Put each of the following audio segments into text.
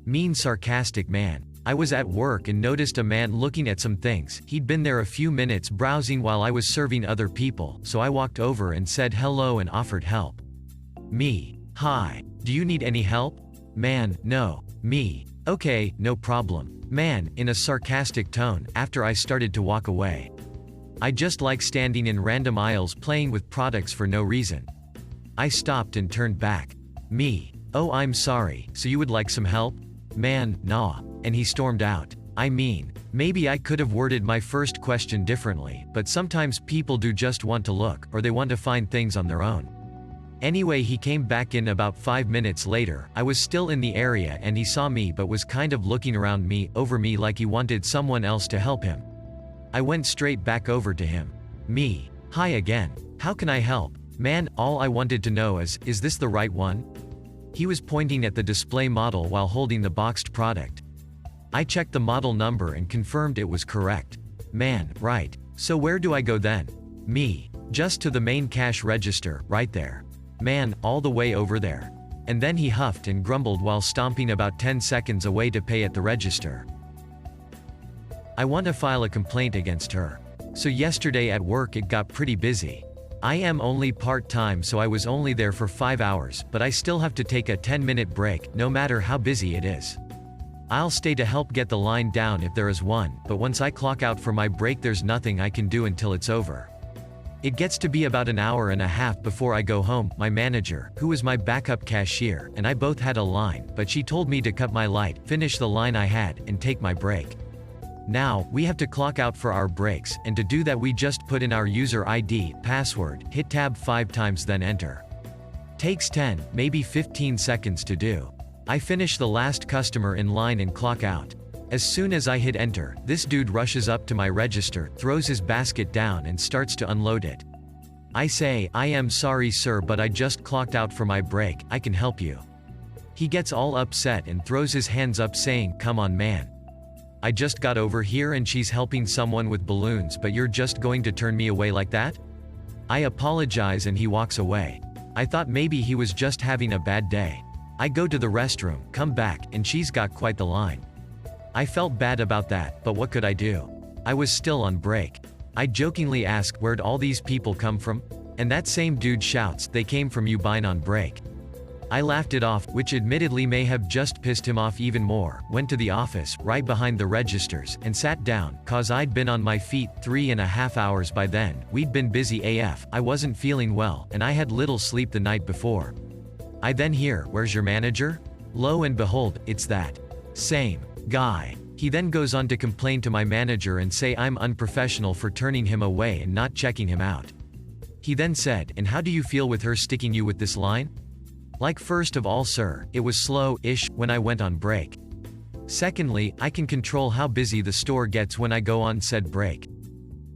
Mean sarcastic man. I was at work and noticed a man looking at some things. He'd been there a few minutes browsing while I was serving other people, so I walked over and said hello and offered help. Me. Hi. Do you need any help? Man, no. Me. Okay, no problem. Man, in a sarcastic tone, after I started to walk away. I just like standing in random aisles playing with products for no reason. I stopped and turned back. Me. Oh, I'm sorry, so you would like some help? Man, nah. And he stormed out. I mean, maybe I could have worded my first question differently, but sometimes people do just want to look, or they want to find things on their own. Anyway, he came back in about 5 minutes later. I was still in the area and he saw me but was kind of looking around me, over me like he wanted someone else to help him. I went straight back over to him. Me. Hi again. How can I help? Man, all I wanted to know is this the right one? He was pointing at the display model while holding the boxed product. I checked the model number and confirmed it was correct. Man, right. So where do I go then? Me. Just to the main cash register, right there. Man, all the way over there. And then he huffed and grumbled while stomping about 10 seconds away to pay at the register. I want to file a complaint against her. So yesterday at work it got pretty busy. I am only part-time, so I was only there for 5 hours, but I still have to take a 10-minute break, no matter how busy it is. I'll stay to help get the line down if there is one, but once I clock out for my break there's nothing I can do until it's over. It gets to be about an hour and a half before I go home. My manager, who was my backup cashier, and I both had a line, but she told me to cut my light, finish the line I had, and take my break. Now, we have to clock out for our breaks, and to do that we just put in our user ID, password, hit tab 5 times then enter. Takes 10, maybe 15 seconds to do. I finish the last customer in line and clock out. As soon as I hit enter, this dude rushes up to my register, throws his basket down and starts to unload it. I say, I am sorry sir, but I just clocked out for my break, I can help you. He gets all upset and throws his hands up saying, come on man. I just got over here and she's helping someone with balloons, but you're just going to turn me away like that? I apologize and he walks away. I thought maybe he was just having a bad day. I go to the restroom, come back, and she's got quite the line. I felt bad about that, but what could I do? I was still on break. I jokingly ask, where'd all these people come from? And that same dude shouts, they came from you buying on break. I laughed it off, which admittedly may have just pissed him off even more, went to the office, right behind the registers, and sat down, cause I'd been on my feet 3.5 hours by then. We'd been busy AF, I wasn't feeling well, and I had little sleep the night before. I then hear, where's your manager? Lo and behold, it's that same guy. He then goes on to complain to my manager and say I'm unprofessional for turning him away and not checking him out. He then said, and how do you feel with her sticking you with this line? Like, first of all sir, it was slow-ish when I went on break. Secondly, I can control how busy the store gets when I go on said break.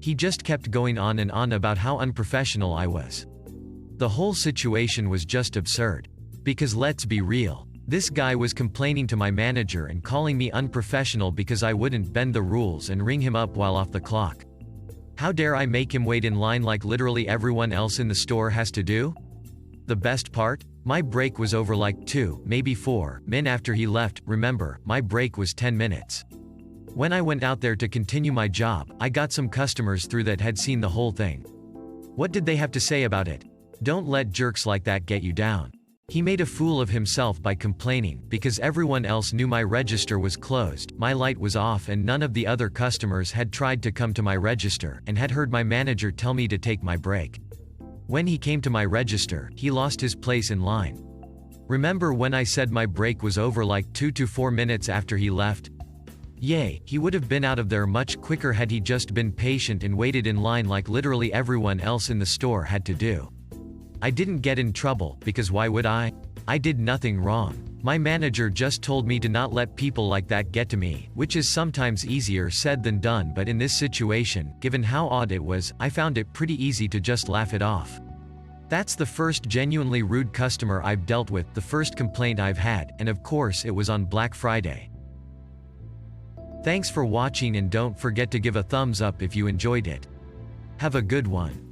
He just kept going on and on about how unprofessional I was. The whole situation was just absurd. Because let's be real. This guy was complaining to my manager and calling me unprofessional because I wouldn't bend the rules and ring him up while off the clock. How dare I make him wait in line like literally everyone else in the store has to do? The best part? My break was over like 2, maybe 4 minutes after he left. Remember, my break was 10 minutes. When I went out there to continue my job, I got some customers through that had seen the whole thing. What did they have to say about it? Don't let jerks like that get you down. He made a fool of himself by complaining, because everyone else knew my register was closed, my light was off and none of the other customers had tried to come to my register, and had heard my manager tell me to take my break. When he came to my register, he lost his place in line. Remember when I said my break was over like 2 to 4 minutes after he left? Yay, he would have been out of there much quicker had he just been patient and waited in line like literally everyone else in the store had to do. I didn't get in trouble, because why would I? I did nothing wrong. My manager just told me to not let people like that get to me, which is sometimes easier said than done, but in this situation, given how odd it was, I found it pretty easy to just laugh it off. That's the first genuinely rude customer I've dealt with, the first complaint I've had, and of course it was on Black Friday. Thanks for watching and don't forget to give a thumbs up if you enjoyed it. Have a good one.